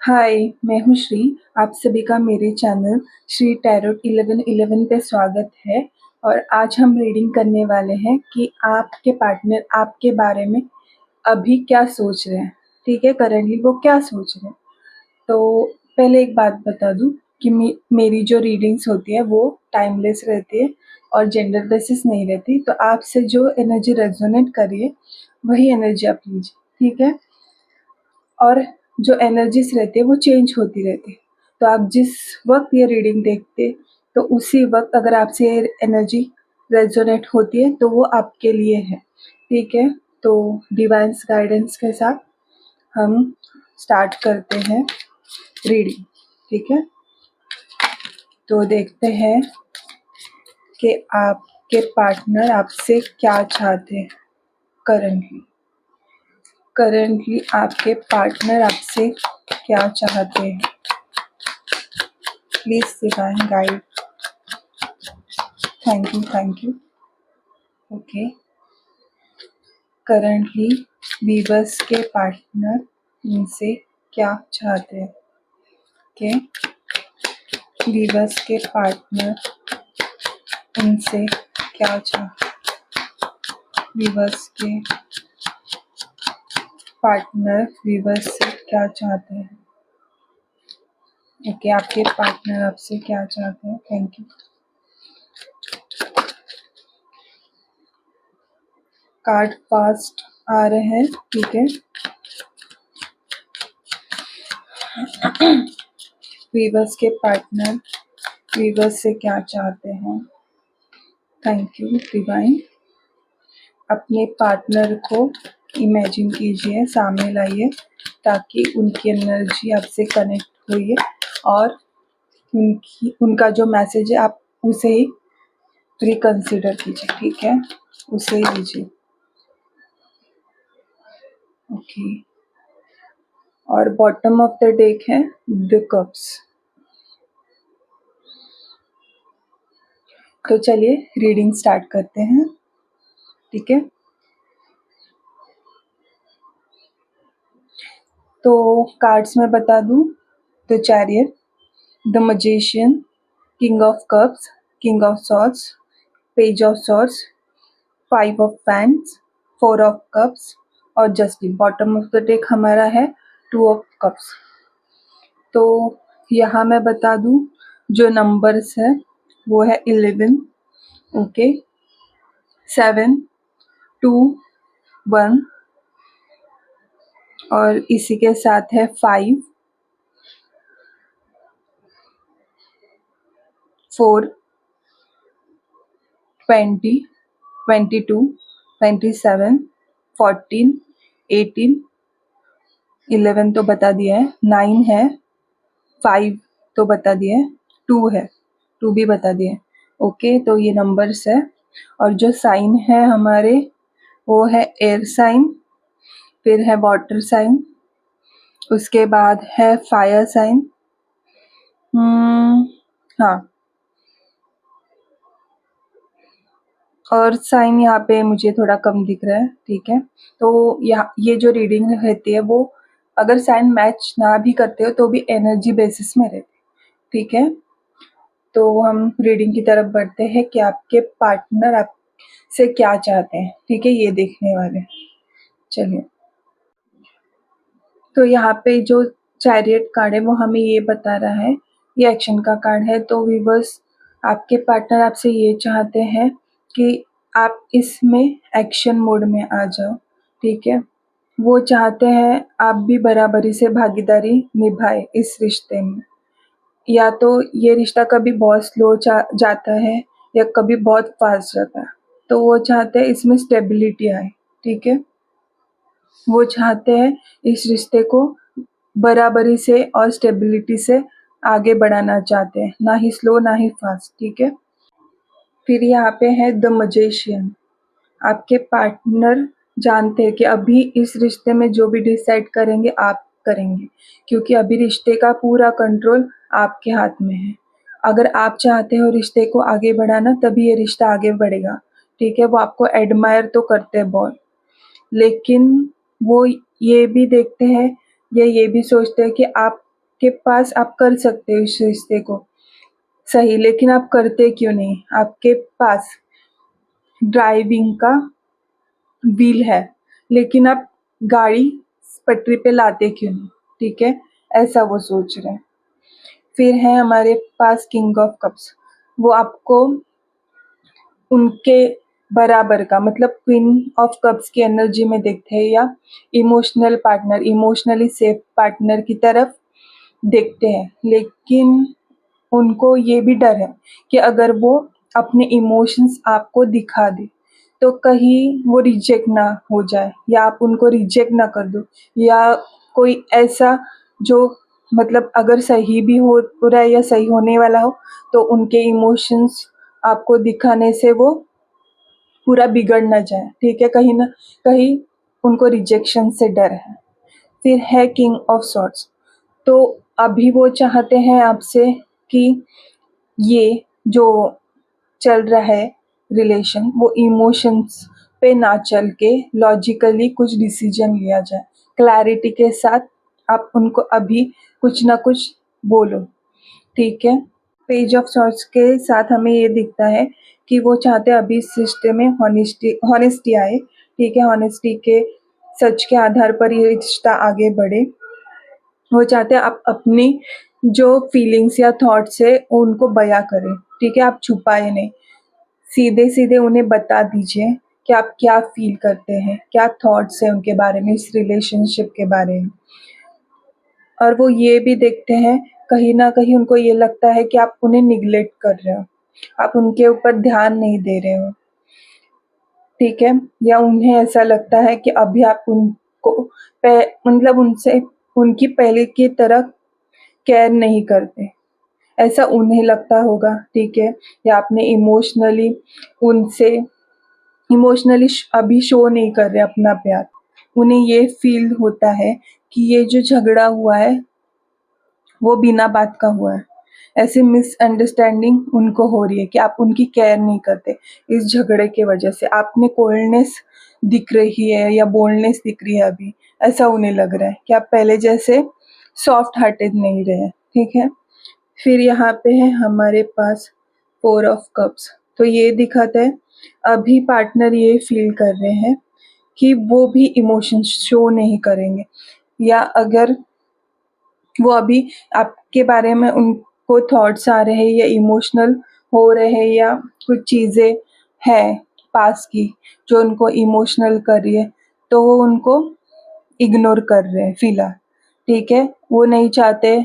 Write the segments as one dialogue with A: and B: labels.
A: हाय, मैं हूँ श्री। आप सभी का मेरे चैनल श्री टैरोट 1111 पे स्वागत है। और आज हम रीडिंग करने वाले हैं कि आपके पार्टनर आपके बारे में अभी क्या सोच रहे हैं। ठीक है, करंटली वो क्या सोच रहे हैं। तो पहले एक बात बता दूं कि मेरी जो रीडिंग्स होती है वो टाइमलेस रहती है और जेंडर बेसिस नहीं रहती। तो आपसे जो एनर्जी रेजोनेट करिए वही एनर्जी आप लीजिए। ठीक है, और जो एनर्जीज रहती है वो चेंज होती रहती है। तो आप जिस वक्त ये रीडिंग देखते तो उसी वक्त अगर आपसे ये एनर्जी रेजोनेट होती है तो वो आपके लिए है। ठीक है, तो डिवाइन्स गाइडेंस के साथ हम स्टार्ट करते हैं रीडिंग। ठीक है, तो देखते हैं कि आपके पार्टनर आपसे क्या चाहते हैं। करंटली आपके पार्टनर आपसे क्या चाहते हैं। Please divine guide. Thank you. Okay, currently viewers के पार्टनर इनसे क्या चाहते हैं। ओके, वीवर्स के पार्टनर इनसे क्या वीवर्स के पार्टनर वीवर्स से क्या चाहते हैं। ओके, आपके पार्टनर आपसे क्या चाहते हैं। Thank you. कार्ड फास्ट आ रहे हैं। ठीक है, वीवर्स के पार्टनर वीवर्स से क्या चाहते हैं। Thank you divine. अपने पार्टनर को इमेजिन कीजिए, सामने लाइए ताकि उनकी एनर्जी आपसे कनेक्ट हुई और उनका जो मैसेज है आप उसे ही रिकंसिडर कीजिए। ठीक है, उसे ही लीजिए। ओके, और बॉटम ऑफ द डेक है द कप्स। तो चलिए रीडिंग स्टार्ट करते हैं। ठीक है, तो कार्ड्स में बता दूं the chariot, the magician, king of cups, king of swords, page of swords, 5 of फैंस, 4 ऑफ कप्स और justice. Bottom of the deck हमारा है 2 ऑफ कप्स। तो यहाँ मैं बता दूं जो नंबर्स है वो है 11, ओके, 7, 2, 1 और इसी के साथ है 5, 4, 20, 22, 27, 14, 18, 11 तो बता दिया है, 9 है, 5 तो बता दिए, 2 है, 2 भी बता दिए। ओके, तो ये नंबर्स है। और जो साइन है हमारे वो है एयर साइन, फिर है वाटर साइन, उसके बाद है फायर साइन। हाँ, और साइन यहाँ पे मुझे थोड़ा कम दिख रहा है। ठीक है, तो यहाँ ये जो रीडिंग रहती है वो अगर साइन मैच ना भी करते हो तो भी एनर्जी बेसिस में रहती है। ठीक है, तो हम रीडिंग की तरफ बढ़ते हैं कि आपके पार्टनर आपसे क्या चाहते हैं। ठीक है, ये देखने वाले। चलिए, तो यहाँ पे जो चैरियट कार्ड है वो हमें ये बता रहा है, ये एक्शन का कार्ड है। तो व्यूअर्स, आपके पार्टनर आपसे ये चाहते हैं कि आप इसमें एक्शन मोड में आ जाओ। ठीक है, वो चाहते हैं आप भी बराबरी से भागीदारी निभाए इस रिश्ते में। या तो ये रिश्ता कभी बहुत स्लो जाता है या कभी बहुत फास्ट जाता है। तो वो चाहते हैं इसमें स्टेबिलिटी आए। ठीक है, वो चाहते हैं इस रिश्ते को बराबरी से और स्टेबिलिटी से आगे बढ़ाना चाहते हैं, ना ही स्लो ना ही फास्ट। ठीक है, फिर यहाँ पे है द मजिशियन। आपके पार्टनर जानते हैं कि अभी इस रिश्ते में जो भी डिसाइड करेंगे आप करेंगे, क्योंकि अभी रिश्ते का पूरा कंट्रोल आपके हाथ में है। अगर आप चाहते हो रिश्ते को आगे बढ़ाना तभी ये रिश्ता आगे बढ़ेगा। ठीक है, वो आपको एडमायर तो करते हैं बहुत, लेकिन वो ये भी देखते हैं या ये भी सोचते हैं कि आप आपके पास आप कर सकते हो इस रिश्ते को सही, लेकिन आप करते क्यों नहीं? आपके पास ड्राइविंग का व्हील है, लेकिन आप गाड़ी पटरी पे लाते क्यों नहीं? ठीक है, ऐसा वो सोच रहे हैं। फिर है हमारे पास किंग ऑफ कप्स, वो आपको उनके बराबर का मतलब क्वीन ऑफ कप्स की एनर्जी में देखते हैं, या emotional partner, emotionally safe partner की तरफ देखते हैं। लेकिन उनको ये भी डर है कि अगर वो अपने इमोशंस आपको दिखा दे तो कहीं वो रिजेक्ट ना हो जाए, या आप उनको रिजेक्ट ना कर दो, या कोई ऐसा जो मतलब अगर सही भी हो रहा है या सही होने वाला हो तो उनके इमोशंस आपको दिखाने से वो पूरा बिगड़ ना जाए। ठीक है, कहीं ना कहीं उनको रिजेक्शन से डर है। फिर है किंग ऑफ सॉर्ट्स, तो अभी वो चाहते हैं आपसे कि ये जो चल रहा है रिलेशन, वो इमोशंस पे ना चल के लॉजिकली कुछ डिसीजन लिया जाए, क्लैरिटी के साथ आप उनको अभी कुछ ना कुछ बोलो। ठीक है, पेज ऑफ सॉर्ट्स के साथ हमें ये दिखता है कि वो चाहते हैं अभी इस रिश्ते में हॉनेस्टी आए। ठीक है, हॉनेस्टी के सच के आधार पर ये रिश्ता आगे बढ़े। वो चाहते हैं आप अपनी जो फीलिंग्स या थॉट्स है उनको बयां करें। ठीक है, आप छुपाए नहीं, सीधे सीधे उन्हें बता दीजिए कि आप क्या फील करते हैं, क्या थॉट्स है उनके बारे में, इस रिलेशनशिप के बारे में। और वो ये भी देखते हैं, कहीं ना कहीं उनको ये लगता है कि आप उन्हें निग्लेक्ट कर रहे हो, आप उनके ऊपर ध्यान नहीं दे रहे हो। ठीक है, या उन्हें ऐसा लगता है कि अभी आप उनको मतलब उनसे उनकी पहले की तरह केयर नहीं करते, ऐसा उन्हें लगता होगा। ठीक है, या आपने उनसे इमोशनली अभी शो नहीं कर रहे अपना प्यार। उन्हें ये फील होता है कि ये जो झगड़ा हुआ है वो बिना बात का हुआ है, ऐसी मिसअंडरस्टैंडिंग उनको हो रही है कि आप उनकी केयर नहीं करते। इस झगड़े के वजह से आप में कोल्डनेस दिख रही है या बोल्डनेस दिख रही है अभी, ऐसा उन्हें लग रहा है कि आप पहले जैसे सॉफ्ट हार्टेड नहीं रहे। ठीक है, फिर यहाँ पे है हमारे पास फोर ऑफ कप्स, तो ये दिखाता है अभी पार्टनर ये फील कर रहे हैं कि वो भी इमोशंस शो नहीं करेंगे, या अगर वो अभी आपके बारे में उनको थॉट्स आ रहे हैं या इमोशनल हो रहे हैं, या कुछ चीज़ें हैं पास की जो उनको इमोशनल कर रही है, तो वो उनको इग्नोर कर रहे हैं फिलहाल। ठीक है, वो नहीं चाहते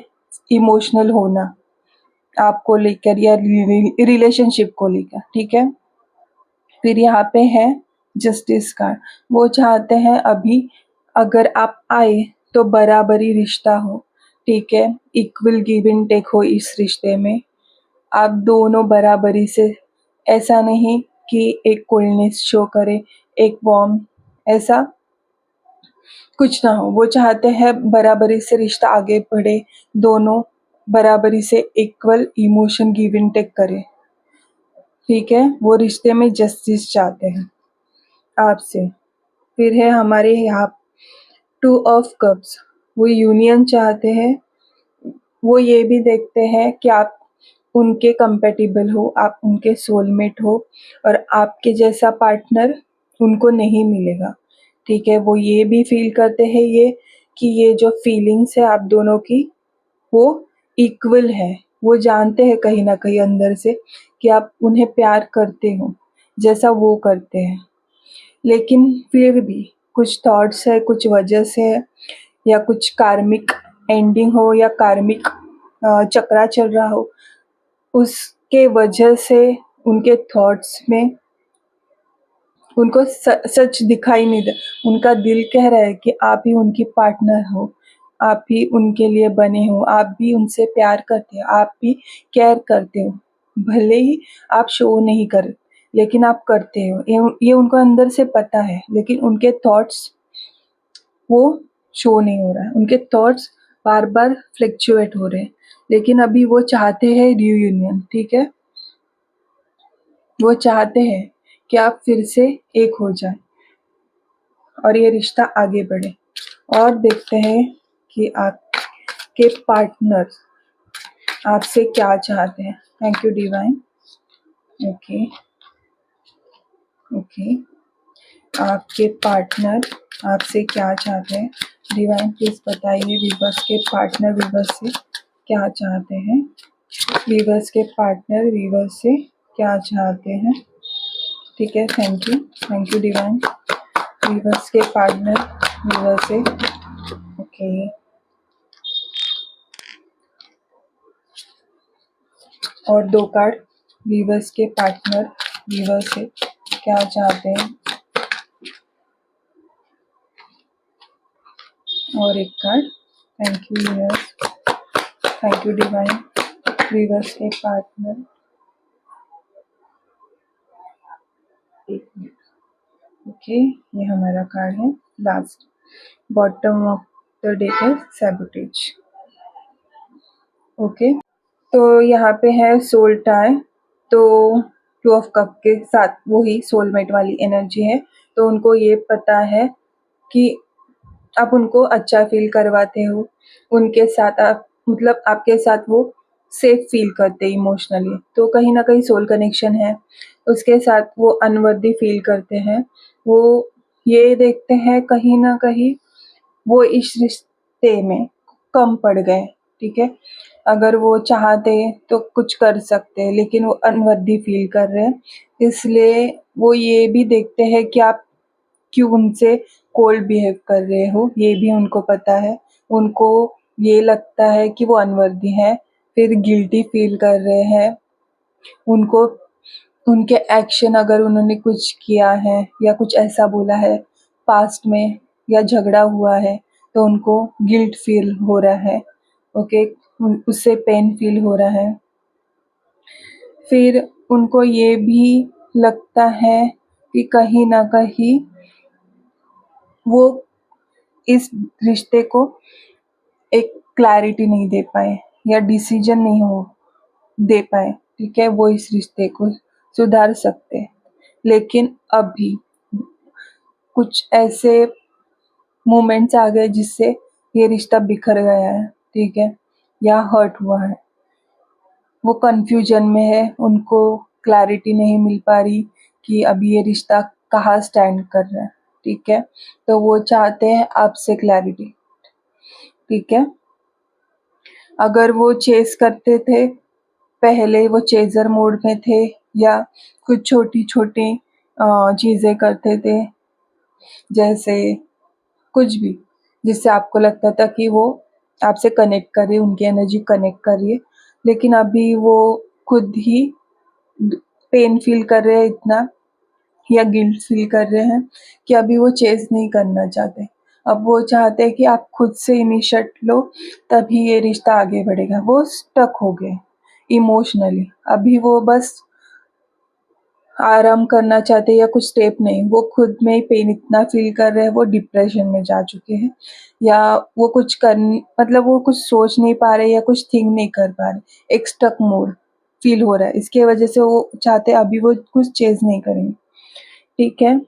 A: इमोशनल होना आपको लेकर या रिलेशनशिप को लेकर। ठीक है, फिर यहाँ पे है जस्टिस कार्ड, वो चाहते हैं अभी अगर आप आए तो बराबरी रिश्ता हो। ठीक है, इक्वल गिव एंड टेक हो इस रिश्ते में, आप दोनों बराबरी से, ऐसा नहीं कि एक कोल्डनेस शो करे, एक वार्म, ऐसा कुछ ना हो। वो चाहते हैं बराबरी से रिश्ता आगे बढ़े, दोनों बराबरी से equal emotion give and take करे। ठीक है, वो रिश्ते में जस्टिस चाहते हैं आपसे। फिर है हमारे यहाँ टू ऑफ कप्स, वो यूनियन चाहते हैं। वो ये भी देखते हैं कि आप उनके कंपेटिबल हो, आप उनके सोलमेट हो, और आपके जैसा पार्टनर उनको नहीं मिलेगा। ठीक है, वो ये भी फील करते हैं ये कि ये जो फीलिंग्स है आप दोनों की वो इक्वल है। वो जानते हैं कहीं ना कहीं अंदर से कि आप उन्हें प्यार करते हो जैसा वो करते हैं, लेकिन फिर भी कुछ थॉट्स है, कुछ वजह से है, या कुछ कार्मिक एंडिंग हो या कार्मिक चक्रा चल रहा हो, उसके वजह से उनके थॉट्स में उनको सच दिखाई नहीं दे। उनका दिल कह रहा है कि आप ही उनकी पार्टनर हो, आप ही उनके लिए बने हो, आप भी उनसे प्यार करते हो, आप भी केयर करते हो, भले ही आप शो नहीं कर, लेकिन आप करते हो। ये उनको अंदर से पता है, लेकिन उनके थॉट्स वो शो नहीं हो रहा है। उनके थॉट्स बार बार फ्लक्चुएट हो रहे हैं, लेकिन अभी वो चाहते हैं रियूनियन। ठीक है, वो चाहते हैं कि आप फिर से एक हो जाए और ये रिश्ता आगे बढ़े। और देखते हैं कि आप के पार्टनर आपसे क्या चाहते हैं। Thank you divine. Okay okay, आपके पार्टनर आपसे क्या चाहते हैं। डिवाइन प्लीज बताइए, वीवर्स के पार्टनर वीवर्स से क्या चाहते हैं। वीवर्स के पार्टनर वीवर्स से क्या चाहते हैं। ठीक है, थैंक यू डिवाइन। वीवर्स के पार्टनर वीवर्स से ओके। और 2 कार्ड, वीवर्स के पार्टनर वीवर्स से क्या चाहते हैं। और 1 card. Thank you universe, thank you divine. Viewers के पार्टनर, 1 मिनट। ओके, ये हमारा कार्ड है last. Bottom of the deck है सैबोटेज। ओके, तो यहाँ पे है सोल टाई। तो 2 ऑफ कप के साथ वही सोलमेट वाली एनर्जी है। तो उनको ये पता है कि आप उनको अच्छा फील करवाते हो, उनके साथ आप मतलब आपके साथ वो सेफ फील करते इमोशनली। तो कहीं ना कहीं सोल कनेक्शन है, उसके साथ वो अनवर्दी फील करते हैं। वो ये देखते हैं कहीं ना कहीं वो इस रिश्ते में कम पड़ गए। ठीक है, अगर वो चाहते तो कुछ कर सकते, लेकिन वो अनवर्दी फील कर रहे हैं। इसलिए वो ये भी देखते हैं कि आप क्यों उनसे कोल्ड बिहेव कर रहे हो, ये भी उनको पता है। उनको ये लगता है कि वो अनवर्दी है, फिर गिल्टी फील कर रहे हैं। उनको उनके एक्शन, अगर उन्होंने कुछ किया है या कुछ ऐसा बोला है पास्ट में या झगड़ा हुआ है, तो उनको गिल्ट फील हो रहा है। ओके, उससे पेन फील हो रहा है। फिर उनको ये भी लगता है कि कहीं ना कहीं वो इस रिश्ते को एक क्लैरिटी नहीं दे पाए या डिसीजन नहीं हो दे पाए। ठीक है, वो इस रिश्ते को सुधार सकते, लेकिन अभी कुछ ऐसे मोमेंट्स आ गए जिससे ये रिश्ता बिखर गया है। ठीक है, या हर्ट हुआ है। वो कंफ्यूजन में है, उनको क्लैरिटी नहीं मिल पा रही कि अभी ये रिश्ता कहाँ स्टैंड कर रहा है। ठीक है, तो वो चाहते हैं आपसे क्लैरिटी। ठीक है, अगर वो चेस करते थे, पहले वो चेजर मोड में थे या कुछ छोटी छोटी चीज़ें करते थे, जैसे कुछ भी जिससे आपको लगता था कि वो आपसे कनेक्ट कर रही है, उनकी एनर्जी कनेक्ट कर रही है, लेकिन अभी वो खुद ही पेन फील कर रहे हैं इतना, या गिल्ट फील कर रहे हैं कि अभी वो चेस नहीं करना चाहते। अब वो चाहते हैं कि आप खुद से इनिशिएट लो, तभी ये रिश्ता आगे बढ़ेगा। वो स्टक हो गए इमोशनली, अभी वो बस आराम करना चाहते हैं या कुछ स्टेप नहीं, वो खुद में ही पेन इतना फील कर रहे हैं, वो डिप्रेशन में जा चुके हैं, या वो कुछ कर मतलब वो कुछ सोच नहीं पा रहे या कुछ थिंक नहीं कर पा रहे, एक स्टक मोड फील हो रहा है। इसके वजह से वो चाहते हैं अभी वो कुछ चेंज नहीं करेंगे। ठीक है,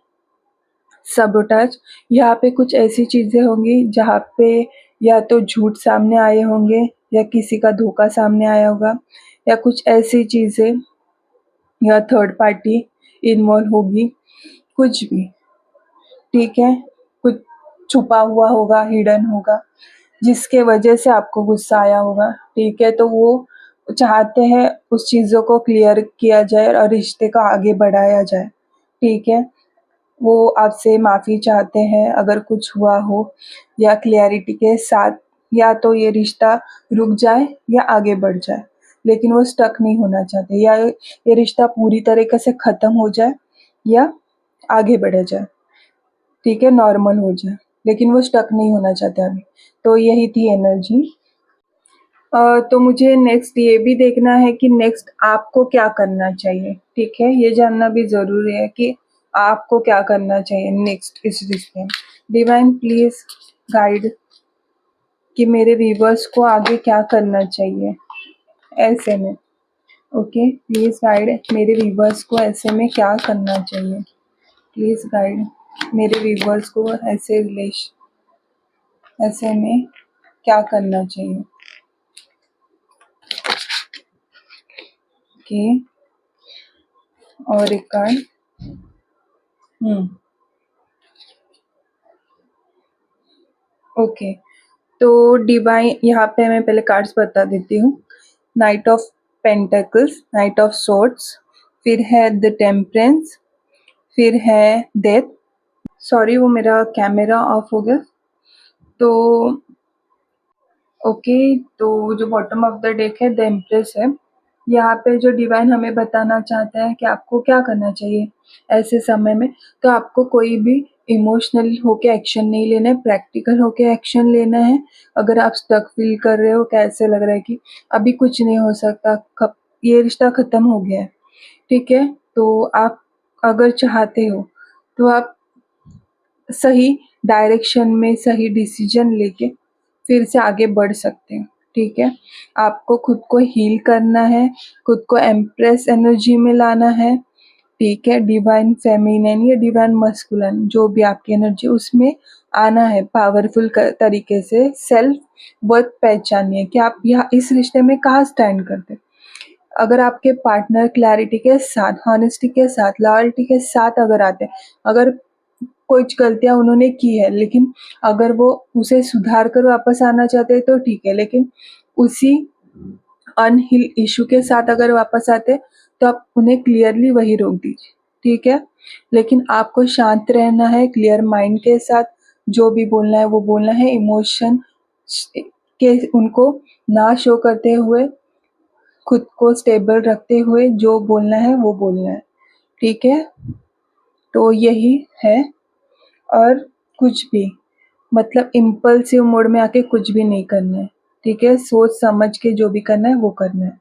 A: सबोटाज, यहाँ पे कुछ ऐसी चीज़ें होंगी जहाँ पे या तो झूठ सामने आए होंगे या किसी का धोखा सामने आया होगा, या कुछ ऐसी चीज़ें या थर्ड पार्टी इन्वॉल्व होगी, कुछ भी। ठीक है, कुछ छुपा हुआ होगा, हिडन होगा, जिसके वजह से आपको गुस्सा आया होगा। ठीक है, तो वो चाहते हैं उस चीज़ों को क्लियर किया जाए और रिश्ते को आगे बढ़ाया जाए। ठीक है, वो आपसे माफ़ी चाहते हैं अगर कुछ हुआ हो, या क्लियरिटी के साथ, या तो ये रिश्ता रुक जाए या आगे बढ़ जाए, लेकिन वो स्टक नहीं होना चाहते, या ये रिश्ता पूरी तरीके से ख़त्म हो जाए या आगे बढ़ा जाए। ठीक है, नॉर्मल हो जाए, लेकिन वो स्टक नहीं होना चाहते अभी। तो यही थी एनर्जी। तो मुझे नेक्स्ट ये भी देखना है कि नेक्स्ट आपको क्या करना चाहिए। ठीक है, ये जानना भी ज़रूरी है कि आपको क्या करना चाहिए नेक्स्ट इस रिश्ते में। डिवाइन प्लीज़ गाइड कि मेरे व्यूवर्स को आगे क्या करना चाहिए ऐसे में। ओके, प्लीज़ गाइड मेरे व्यूवर्स को ऐसे में क्या करना चाहिए। प्लीज़ गाइड मेरे व्यूवर्स को ऐसे में क्या करना चाहिए। ओके, और एक कार्ड। ओके, तो डिवाइन, यहाँ पे मैं पहले कार्ड्स बता देती हूँ। Night of pentacles, night of swords, फिर है द टेम्परेंस, फिर है डेथ। सॉरी, वो मेरा कैमरा ऑफ हो गया। तो ओके, तो जो बॉटम ऑफ द डेक है द एम्प्रेस है। यहाँ पे जो डिवाइन हमें बताना चाहता है कि आपको क्या करना चाहिए ऐसे समय में। तो आपको कोई भी इमोशनल होके एक्शन नहीं लेना है, प्रैक्टिकल होके एक्शन लेना है। अगर आप स्टक फील कर रहे हो, कैसे लग रहा है कि अभी कुछ नहीं हो सकता, ये रिश्ता ख़त्म हो गया है, ठीक है? तो आप अगर चाहते हो तो आप सही डायरेक्शन में सही डिसीजन लेके फिर से आगे बढ़ सकते हैं, ठीक है? आपको खुद को हील करना है, खुद को एम्प्रेस एनर्जी में लाना है, ठीक है? डिवाइन फेमिनिन या डिवाइन मस्कुलिन, जो भी आपकी एनर्जी उसमें आना है पावरफुल तरीके से। सेल्फ वर्थ पहचानिए कि आप यहाँ इस रिश्ते में कहाँ स्टैंड करते हैं। अगर आपके पार्टनर क्लैरिटी के साथ, हॉनेस्टी के साथ, लॉयल्टी के साथ अगर आते हैं, अगर कुछ गलतियाँ उन्होंने की है, लेकिन अगर वो उसे सुधार कर वापस आना चाहते हैं तो ठीक है, लेकिन उसी अनहील इश्यू के साथ अगर वापस आते हैं तो आप उन्हें क्लियरली वहीं रोक दीजिए, ठीक है? लेकिन आपको शांत रहना है, क्लियर माइंड के साथ जो भी बोलना है वो बोलना है, इमोशन के उनको ना शो करते हुए, खुद को स्टेबल रखते हुए जो बोलना है वो बोलना है, ठीक है? तो यही है, और कुछ भी मतलब इम्पल्सिव मोड में आके कुछ भी नहीं करना है, ठीक है? सोच समझ के जो भी करना है वो करना है।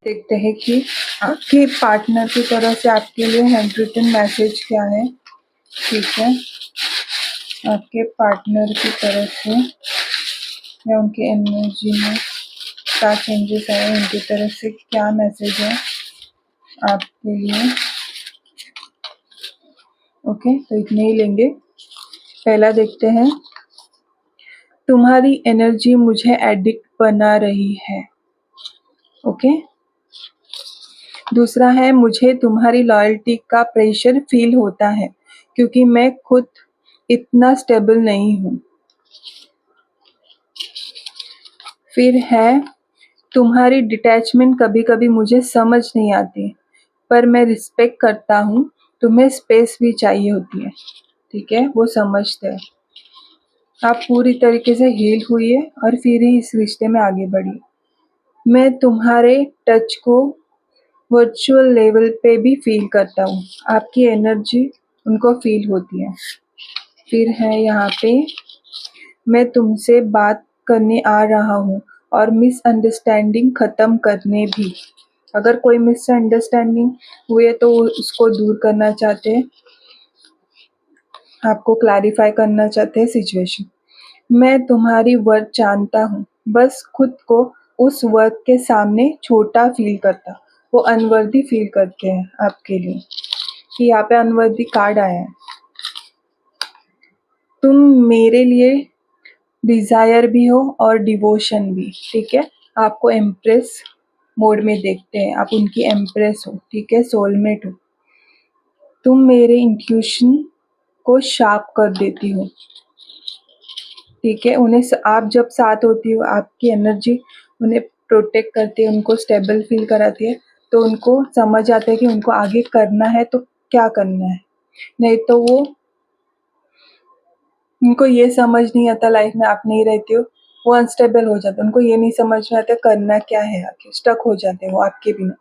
A: देखते हैं कि आपके पार्टनर की तरफ से आपके लिए हैंड रिटन मैसेज क्या है, ठीक है? आपके पार्टनर की तरफ से या उनके एनर्जी में क्या चेंजेस आए, उनकी तरफ से क्या मैसेज है आपके लिए। ओके, तो इतने ही लेंगे। पहला देखते हैं, तुम्हारी एनर्जी मुझे एडिक्ट बना रही है। ओके, दूसरा है, मुझे तुम्हारी लॉयल्टी का प्रेशर फील होता है क्योंकि मैं खुद इतना स्टेबल नहीं हूँ। फिर है, तुम्हारी डिटैचमेंट कभी कभी मुझे समझ नहीं आती, पर मैं रिस्पेक्ट करता हूँ, तुम्हें स्पेस भी चाहिए होती है, ठीक है? वो समझते हैं। आप पूरी तरीके से हील हुई है और फिर ही इस रिश्ते में आगे बढ़ी। मैं तुम्हारे टच को वर्चुअल लेवल पे भी फील करता हूँ, आपकी एनर्जी उनको फील होती है। फिर है यहाँ पे, मैं तुमसे बात करने आ रहा हूँ और मिसअंडरस्टैंडिंग ख़त्म करने भी। अगर कोई मिसअंडरस्टैंडिंग हुई तो उसको दूर करना चाहते हैं, आपको क्लैरिफाई करना चाहते हैं सिचुएशन। मैं तुम्हारी वर्थ जानता हूँ, बस खुद को उस वर्थ के सामने छोटा फील करता। वो अनवर्दी फील करते हैं आपके लिए, कि यहाँ पे अनवर्दी कार्ड आया है। तुम मेरे लिए डिज़ायर भी हो और डिवोशन भी, ठीक है? आपको एम्प्रेस मोड में देखते हैं, आप उनकी एम्प्रेस हो, ठीक है? सोलमेट हो। तुम मेरे इंट्यूशन को शार्प कर देती हो, ठीक है? उन्हें आप जब साथ होती हो, आपकी एनर्जी उन्हें प्रोटेक्ट करती है, उनको स्टेबल फील कराती है, तो उनको समझ आता है कि उनको आगे करना है तो क्या करना है। नहीं तो वो, उनको ये समझ नहीं आता लाइफ में आप नहीं रहती हो, वो अनस्टेबल हो जाते हैं, उनको ये नहीं समझ में आता करना क्या है आगे, स्टक हो जाते हैं वो आपके बिना।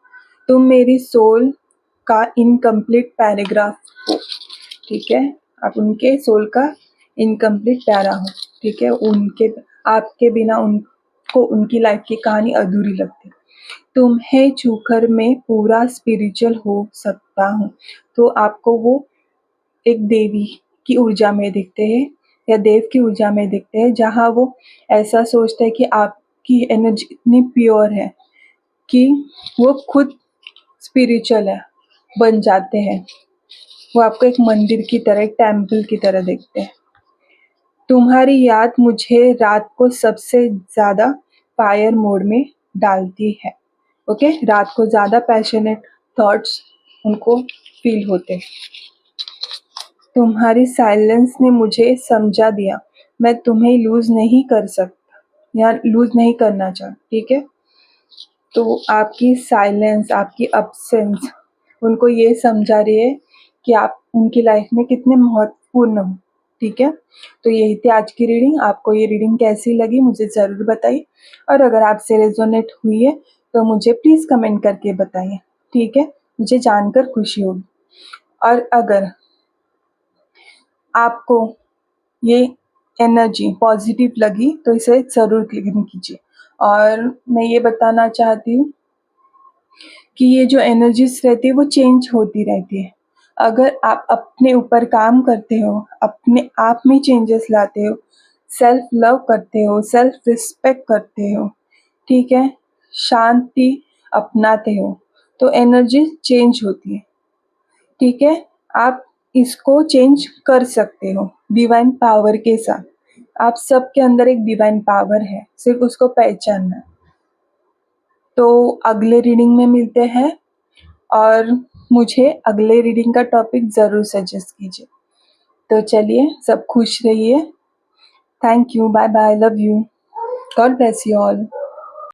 A: तुम मेरी सोल का इनकम्प्लीट पैराग्राफ हो, ठीक है? आप उनके सोल का इनकम्प्लीट प्यारा हो, ठीक है? उनके, आपके बिना उनको उनकी लाइफ की कहानी अधूरी लगती है। तुम्हें छूकर मैं पूरा स्पिरिचुअल हो सकता हूँ। तो आपको वो एक देवी की ऊर्जा में दिखते हैं या देव की ऊर्जा में दिखते हैं, जहाँ वो ऐसा सोचते हैं कि आपकी एनर्जी इतनी प्योर है कि वो खुद स्पिरिचुअल है, बन जाते हैं। वो आपको एक मंदिर की तरह, एक टेम्पल की तरह देखते हैं। तुम्हारी याद मुझे रात को सबसे ज़्यादा फायर मोड में डालती है, ओके, रात को ज़्यादा पैशनेट थॉट्स उनको फील होते। तुम्हारी साइलेंस ने मुझे समझा दिया, मैं तुम्हें लूज़ नहीं कर सकता या लूज़ नहीं करना चाहता, ठीक है? तो आपकी साइलेंस, आपकी अब्सेंस उनको ये समझा रही है कि आप उनकी लाइफ में कितने महत्वपूर्ण हो, ठीक है? तो यही थी आज की रीडिंग। आपको ये रीडिंग कैसी लगी मुझे ज़रूर बताइए, और अगर आपसे रेजोनेट हुई है तो मुझे प्लीज़ कमेंट करके बताइए, ठीक है? मुझे जानकर खुशी होगी। और अगर आपको ये एनर्जी पॉजिटिव लगी तो इसे ज़रूर क्लेम कीजिए। और मैं ये बताना चाहती हूँ कि ये जो एनर्जीज़ रहती है वो चेंज होती रहती है। अगर आप अपने ऊपर काम करते हो, अपने आप में चेंजेस लाते हो, सेल्फ लव करते हो, सेल्फ रिस्पेक्ट करते हो, ठीक है? शांति अपनाते हो, तो एनर्जी चेंज होती है, ठीक है? आप इसको चेंज कर सकते हो डिवाइन पावर के साथ। आप सबके अंदर एक डिवाइन पावर है, सिर्फ उसको पहचानना है। तो अगले रीडिंग में मिलते हैं, और मुझे अगले रीडिंग का टॉपिक ज़रूर सजेस्ट कीजिए। तो चलिए, सब खुश रहिए। Thank you, bye bye, love you, God bless you all.